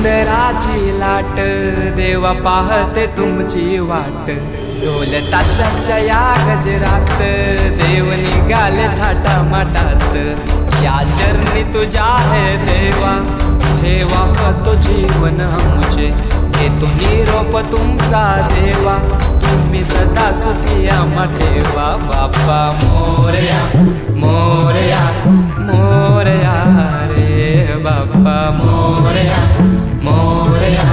उंदराची लाट देवा पाहते तुमची वाट ढोल ताशाच्या या गजरात देव निघाले थाटा माटात या चरणी तुझ्या है देवा ठेवा तो जीवन आमचे घेतो निरोप तुमचा देवा तुम्ही सदा सुखी आम्हा ठेवा बाप्पा मोरया मोरया मोरया रे बाप्पा मोरया मोरया